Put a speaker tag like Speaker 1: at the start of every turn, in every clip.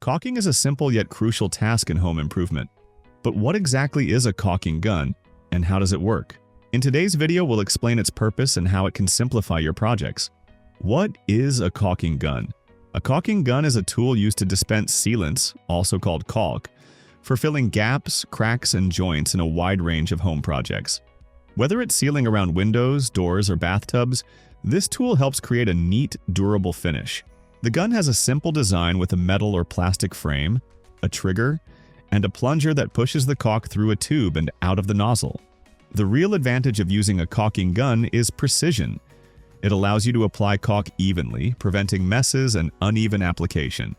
Speaker 1: Caulking is a simple yet crucial task in home improvement. But what exactly is a caulking gun, and how does it work? In today's video, we'll explain its purpose and how it can simplify your projects. What is a caulking gun? A caulking gun is a tool used to dispense sealants, also called caulk, for filling gaps, cracks, and joints in a wide range of home projects. Whether it's sealing around windows, doors, or bathtubs, this tool helps create a neat, durable finish. The gun has a simple design with a metal or plastic frame, a trigger, and a plunger that pushes the caulk through a tube and out of the nozzle. The real advantage of using a caulking gun is precision. It allows you to apply caulk evenly, preventing messes and uneven application.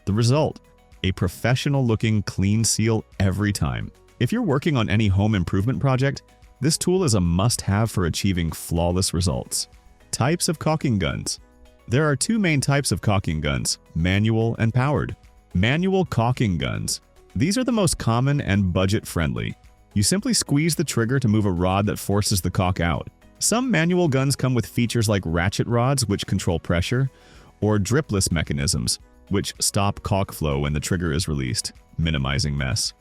Speaker 1: The result: a professional-looking clean seal every time. If you're working on any home improvement project, this tool is a must-have for achieving flawless results. Types of caulking guns. There are two main types of caulking guns, manual and powered. Manual caulking guns. These are the most common and budget-friendly. You simply squeeze the trigger to move a rod that forces the caulk out. Some manual guns come with features like ratchet rods, which control pressure, or dripless mechanisms, which stop caulk flow when the trigger is released, minimizing mess.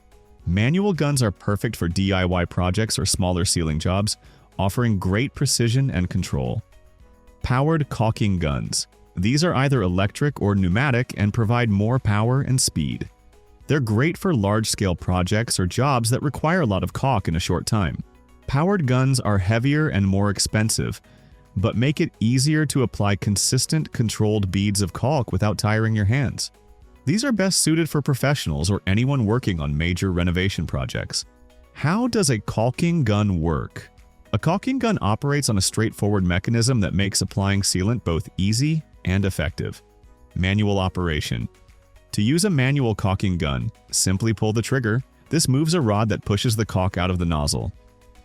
Speaker 1: Manual guns are perfect for DIY projects or smaller sealing jobs, offering great precision and control. Powered caulking guns. These are either electric or pneumatic and provide more power and speed. They're great for large-scale projects or jobs that require a lot of caulk in a short time. Powered guns are heavier and more expensive, but make it easier to apply consistent, controlled beads of caulk without tiring your hands. These are best suited for professionals or anyone working on major renovation projects. How does a caulking gun work? A caulking gun operates on a straightforward mechanism that makes applying sealant both easy and effective. Manual operation. To use a manual caulking gun, simply pull the trigger. This moves a rod that pushes the caulk out of the nozzle.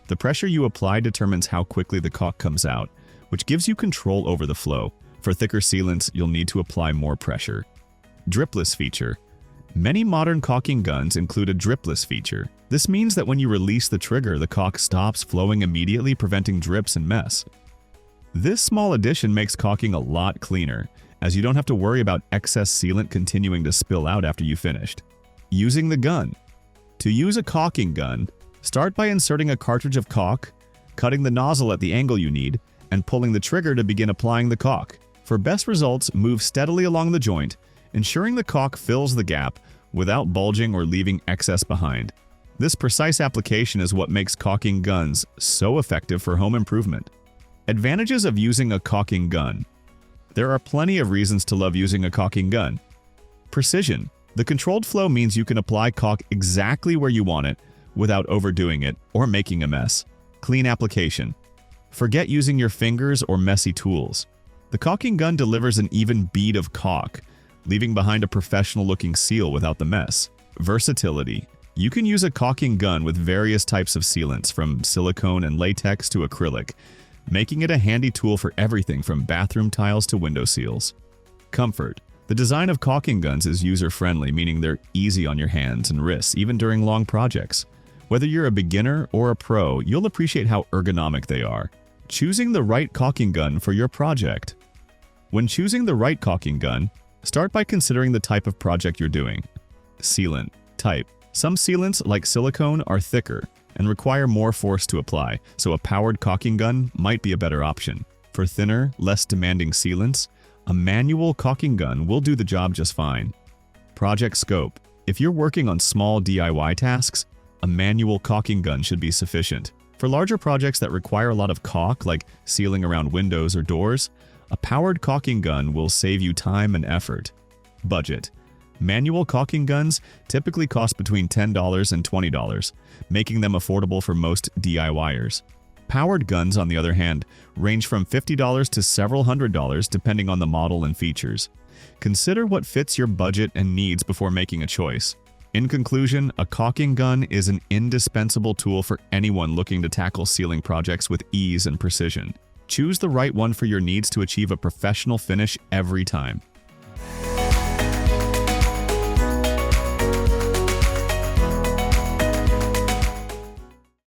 Speaker 1: The pressure you apply determines how quickly the caulk comes out, which gives you control over the flow. For thicker sealants, you'll need to apply more pressure. Dripless feature. Many modern caulking guns include a dripless feature. This means that when you release the trigger, the caulk stops flowing immediately, preventing drips and mess. This small addition makes caulking a lot cleaner, as you don't have to worry about excess sealant continuing to spill out after you finished. Using the gun. To use a caulking gun, start by inserting a cartridge of caulk, cutting the nozzle at the angle you need, and pulling the trigger to begin applying the caulk. For best results, move steadily along the joint, ensuring the caulk fills the gap without bulging or leaving excess behind. This precise application is what makes caulking guns so effective for home improvement. Advantages of using a caulking gun. There are plenty of reasons to love using a caulking gun. Precision. The controlled flow means you can apply caulk exactly where you want it without overdoing it or making a mess. Clean application. Forget using your fingers or messy tools. The caulking gun delivers an even bead of caulk, leaving behind a professional-looking seal without the mess. Versatility. You can use a caulking gun with various types of sealants, from silicone and latex to acrylic, making it a handy tool for everything from bathroom tiles to window seals. Comfort. The design of caulking guns is user-friendly, meaning they're easy on your hands and wrists, even during long projects. Whether you're a beginner or a pro, you'll appreciate how ergonomic they are. Choosing the right caulking gun for your project. When choosing the right caulking gun, start by considering the type of project you're doing. Sealant. Type. Some sealants, like silicone, are thicker and require more force to apply, so a powered caulking gun might be a better option. For thinner, less demanding sealants, a manual caulking gun will do the job just fine. Project scope. If you're working on small DIY tasks, a manual caulking gun should be sufficient. For larger projects that require a lot of caulk, like sealing around windows or doors, a powered caulking gun will save you time and effort. Budget. Manual caulking guns typically cost between $10 and $20, making them affordable for most DIYers. Powered guns, on the other hand, range from $50 to several $100s depending on the model and features. Consider what fits your budget and needs before making a choice. In conclusion, a caulking gun is an indispensable tool for anyone looking to tackle sealing projects with ease and precision. Choose the right one for your needs to achieve a professional finish every time.